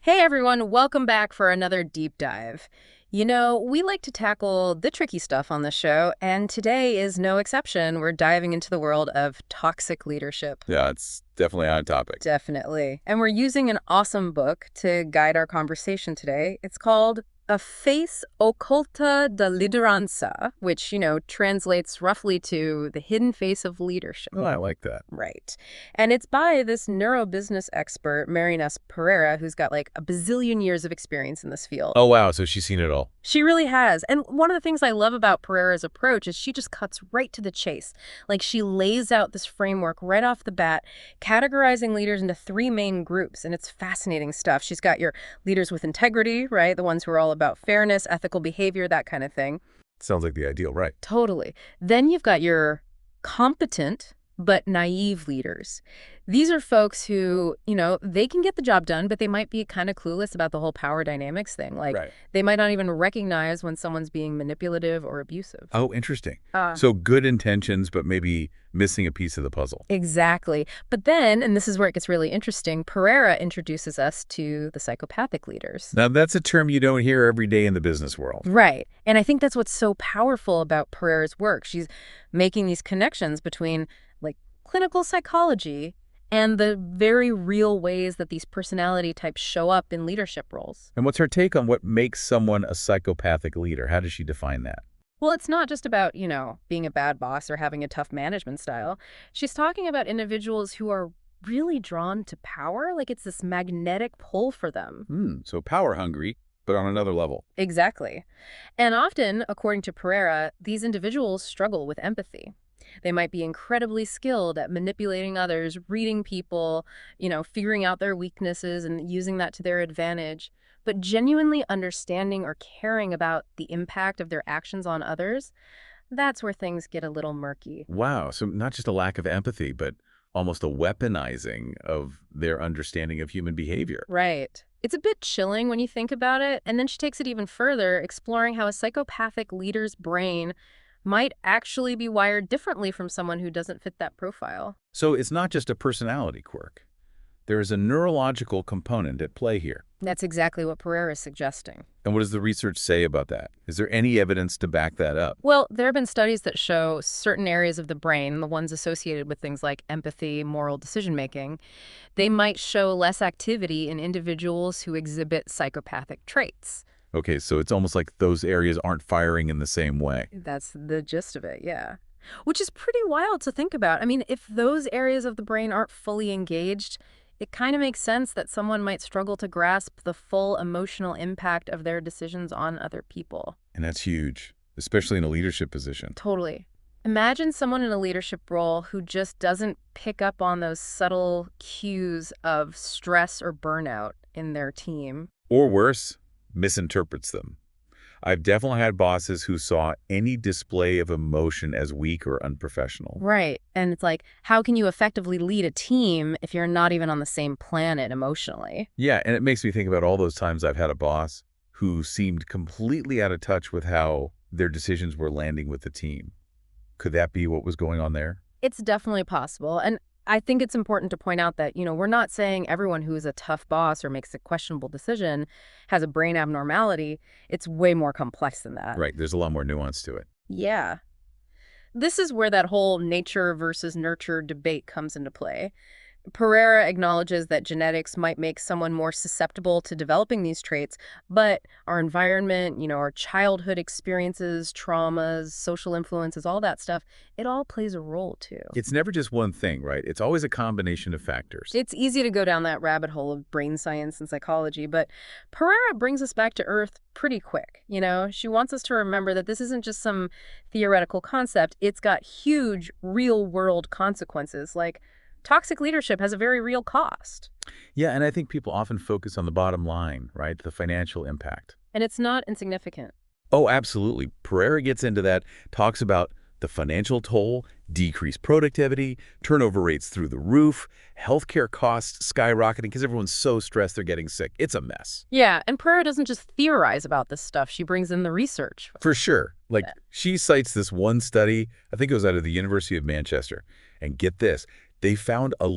Hey everyone, welcome back for another deep dive. You know, we like to tackle the tricky stuff on the show, and today is no exception. We're diving into the world of toxic leadership. Yeah, it's definitely on topic. Definitely. And we're using an awesome book to guide our conversation today. It's called A Face Oculta da Liderança, which, translates roughly to the hidden face of leadership. Oh, I like that. Right. And it's by this neurobusiness expert, Marynês Pereira, who's got like a bazillion years of experience in this field. Oh, wow. So she's seen it all. She really has. And one of the things I love about Pereira's approach is she just cuts right to the chase. Like she lays out this framework right off the bat, categorizing leaders into three main groups. And it's fascinating stuff. She's got your leaders with integrity, right? The ones who are all about fairness, ethical behavior, that kind of thing. Sounds like the ideal, right? Totally. Then you've got your competent but naive leaders. These are folks who, they can get the job done, but they might be kind of clueless about the whole power dynamics thing. Like, Right. They might not even recognize when someone's being manipulative or abusive. Oh, interesting. So good intentions, but maybe missing a piece of the puzzle. Exactly. But then, and this is where it gets really interesting, Pereira introduces us to the psychopathic leaders. Now, that's a term you don't hear every day in the business world. Right. And I think that's what's so powerful about Pereira's work. She's making these connections between, like, clinical psychology and the very real ways that these personality types show up in leadership roles. And what's her take on what makes someone a psychopathic leader? How does she define that? Well, it's not just about, being a bad boss or having a tough management style. She's talking about individuals who are really drawn to power, like it's this magnetic pull for them. So power hungry, but on another level. Exactly. And often, according to Pereira, these individuals struggle with empathy. They might be incredibly skilled at manipulating others, reading people, figuring out their weaknesses and using that to their advantage. But genuinely understanding or caring about the impact of their actions on others, that's where things get a little murky. Wow. So not just a lack of empathy, but almost a weaponizing of their understanding of human behavior. Right. It's a bit chilling when you think about it. And then she takes it even further, exploring how a psychopathic leader's brain might actually be wired differently from someone who doesn't fit that profile. So it's not just a personality quirk. There is a neurological component at play here. That's exactly what Pereira is suggesting. And what does the research say about that? Is there any evidence to back that up? Well, there have been studies that show certain areas of the brain, the ones associated with things like empathy, moral decision-making, they might show less activity in individuals who exhibit psychopathic traits. Okay, so it's almost like those areas aren't firing in the same way. That's the gist of it, yeah. Which is pretty wild to think about. I mean, if those areas of the brain aren't fully engaged, it kind of makes sense that someone might struggle to grasp the full emotional impact of their decisions on other people. And that's huge, especially in a leadership position. Totally. Imagine someone in a leadership role who just doesn't pick up on those subtle cues of stress or burnout in their team. Or worse, misinterprets them. I've definitely had bosses who saw any display of emotion as weak or unprofessional. Right. And it's like, how can you effectively lead a team if you're not even on the same planet emotionally? Yeah, and it makes me think about all those times I've had a boss who seemed completely out of touch with how their decisions were landing with the team. Could that be what was going on there? It's definitely possible. And I think it's important to point out that, we're not saying everyone who is a tough boss or makes a questionable decision has a brain abnormality. It's way more complex than that. Right, there's a lot more nuance to it. Yeah. This is where that whole nature versus nurture debate comes into play. Pereira acknowledges that genetics might make someone more susceptible to developing these traits, but our environment, our childhood experiences, traumas, social influences, all that stuff, it all plays a role too. It's never just one thing, right? It's always a combination of factors. It's easy to go down that rabbit hole of brain science and psychology, but Pereira brings us back to earth pretty quick. She wants us to remember that this isn't just some theoretical concept. It's got huge real-world consequences, like toxic leadership has a very real cost. Yeah, and I think people often focus on the bottom line, right? The financial impact. And it's not insignificant. Oh, absolutely. Pereira gets into that, talks about the financial toll, decreased productivity, turnover rates through the roof, healthcare costs skyrocketing because everyone's so stressed they're getting sick. It's a mess. Yeah, and Pereira doesn't just theorize about this stuff. She brings in the research. For sure. Like, she cites this one study, I think it was out of the University of Manchester. And get this, they found a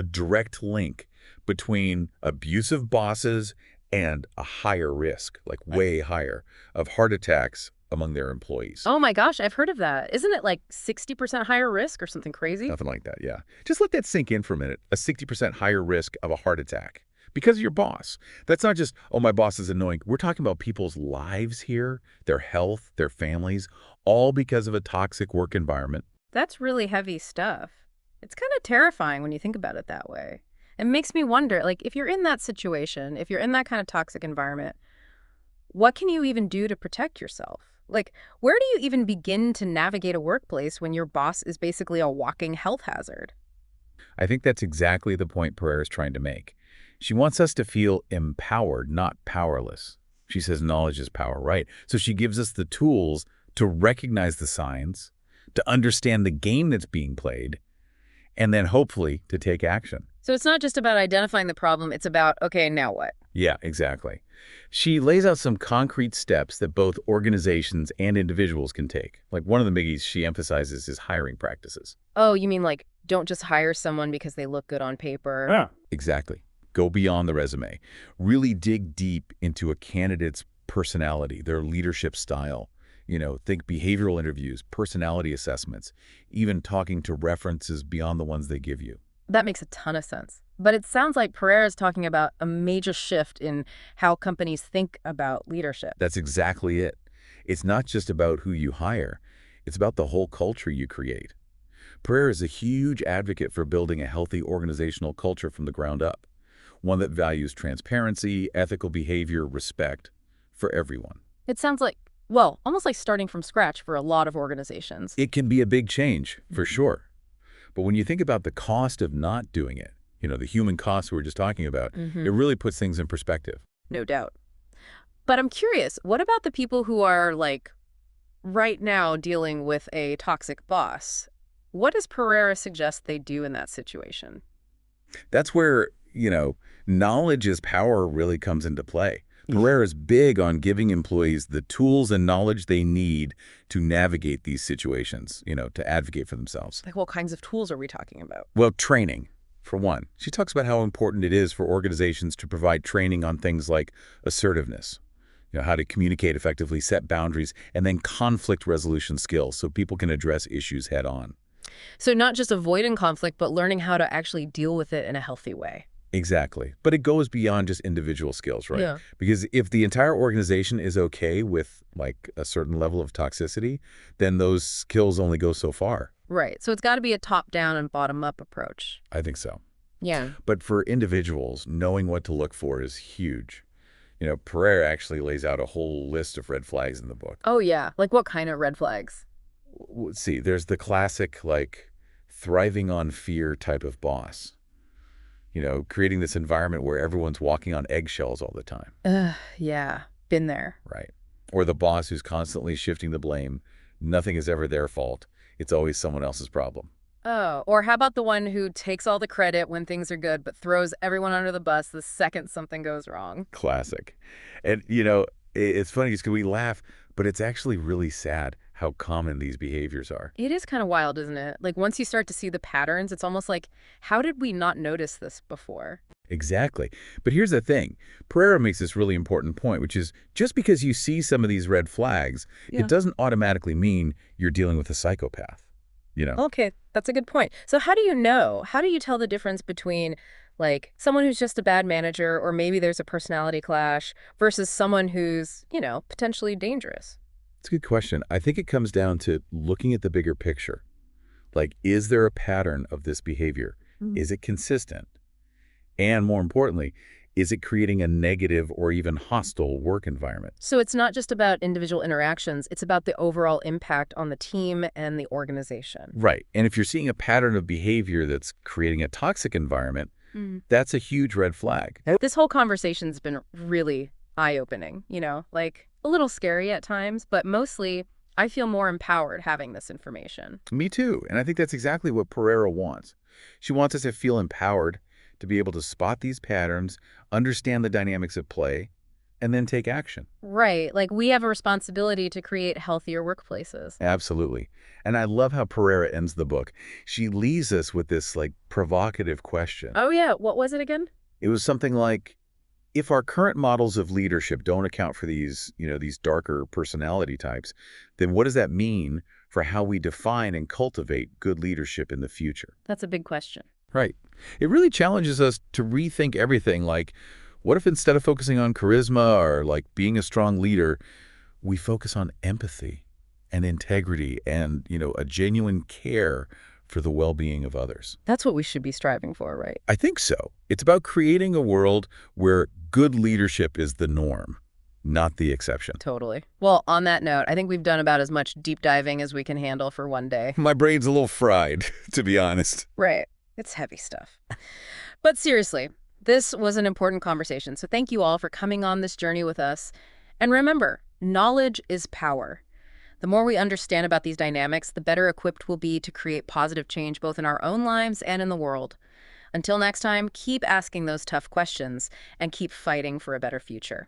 direct link between abusive bosses and a higher risk, like way higher, of heart attacks among their employees. Oh my gosh, I've heard of that. Isn't it like 60% higher risk or something crazy? Nothing like that, yeah. Just let that sink in for a minute. A 60% higher risk of a heart attack because of your boss. That's not just, oh, my boss is annoying. We're talking about people's lives here, their health, their families, all because of a toxic work environment. That's really heavy stuff. It's kind of terrifying when you think about it that way. It makes me wonder, like, if you're in that situation, if you're in that kind of toxic environment, what can you even do to protect yourself? Like, where do you even begin to navigate a workplace when your boss is basically a walking health hazard? I think that's exactly the point Pereira is trying to make. She wants us to feel empowered, not powerless. She says knowledge is power, right? So she gives us the tools to recognize the signs, to understand the game that's being played, and then hopefully to take action. So it's not just about identifying the problem, it's about, okay, now what? Yeah, exactly. She lays out some concrete steps that both organizations and individuals can take. Like one of the biggies she emphasizes is hiring practices. Oh, you mean like, don't just hire someone because they look good on paper? Yeah. Exactly. Go beyond the resume. Really dig deep into a candidate's personality, their leadership style. Think behavioral interviews, personality assessments, even talking to references beyond the ones they give you. That makes a ton of sense. But it sounds like Pereira is talking about a major shift in how companies think about leadership. That's exactly it. It's not just about who you hire. It's about the whole culture you create. Pereira is a huge advocate for building a healthy organizational culture from the ground up, one that values transparency, ethical behavior, respect for everyone. It sounds like, well, almost like starting from scratch for a lot of organizations. It can be a big change, for sure. But when you think about the cost of not doing it, the human cost we were just talking about, it really puts things in perspective. No doubt. But I'm curious, what about the people who are, like, right now dealing with a toxic boss? What does Pereira suggest they do in that situation? That's where, knowledge is power really comes into play. Pereira is big on giving employees the tools and knowledge they need to navigate these situations, to advocate for themselves. Like, what kinds of tools are we talking about? Well, training, for one. She talks about how important it is for organizations to provide training on things like assertiveness, how to communicate effectively, set boundaries, and then conflict resolution skills so people can address issues head on. So not just avoiding conflict, but learning how to actually deal with it in a healthy way. Exactly. But it goes beyond just individual skills, right? Yeah. Because if the entire organization is okay with like a certain level of toxicity, then those skills only go so far. Right. So it's got to be a top-down and bottom-up approach. I think so. Yeah. But for individuals, knowing what to look for is huge. Pereira actually lays out a whole list of red flags in the book. Oh, yeah. Like what kind of red flags? Let's see, there's the classic, like, thriving on fear type of boss. Creating this environment where everyone's walking on eggshells all the time. Yeah. Been there. Right. Or the boss who's constantly shifting the blame. Nothing is ever their fault. It's always someone else's problem. Oh, or how about the one who takes all the credit when things are good, but throws everyone under the bus the second something goes wrong? Classic. And, it's funny just because we laugh, but it's actually really sad how common these behaviors are. It is kind of wild, isn't it? Like once you start to see the patterns, it's almost like, how did we not notice this before? Exactly. But here's the thing. Pereira makes this really important point, which is just because you see some of these red flags, it doesn't automatically mean you're dealing with a psychopath. Okay, that's a good point. So how do you know? How do you tell the difference between like someone who's just a bad manager or maybe there's a personality clash versus someone who's, potentially dangerous? It's a good question. I think it comes down to looking at the bigger picture. Like, is there a pattern of this behavior? Is it consistent? And more importantly, is it creating a negative or even hostile work environment? So it's not just about individual interactions, it's about the overall impact on the team and the organization. Right. And if you're seeing a pattern of behavior that's creating a toxic environment, that's a huge red flag. This whole conversation's been really eye-opening, like a little scary at times, but mostly I feel more empowered having this information. Me too. And I think that's exactly what Pereira wants. She wants us to feel empowered, to be able to spot these patterns, understand the dynamics at play, and then take action. Right. Like we have a responsibility to create healthier workplaces. Absolutely. And I love how Pereira ends the book. She leaves us with this like provocative question. Oh, yeah. What was it again? It was something like, if our current models of leadership don't account for these darker personality types, then what does that mean for how we define and cultivate good leadership in the future? That's a big question. Right. It really challenges us to rethink everything. Like, what if instead of focusing on charisma or like being a strong leader, we focus on empathy and integrity and, a genuine care for the well-being of others? That's what we should be striving for, right? I think so. It's about creating a world where good leadership is the norm, not the exception. Totally. Well, on that note, I think we've done about as much deep diving as we can handle for one day. My brain's a little fried, to be honest. Right. It's heavy stuff. But seriously, this was an important conversation, so thank you all for coming on this journey with us. And remember, knowledge is power. The more we understand about these dynamics, the better equipped we'll be to create positive change both in our own lives and in the world. Until next time, keep asking those tough questions and keep fighting for a better future.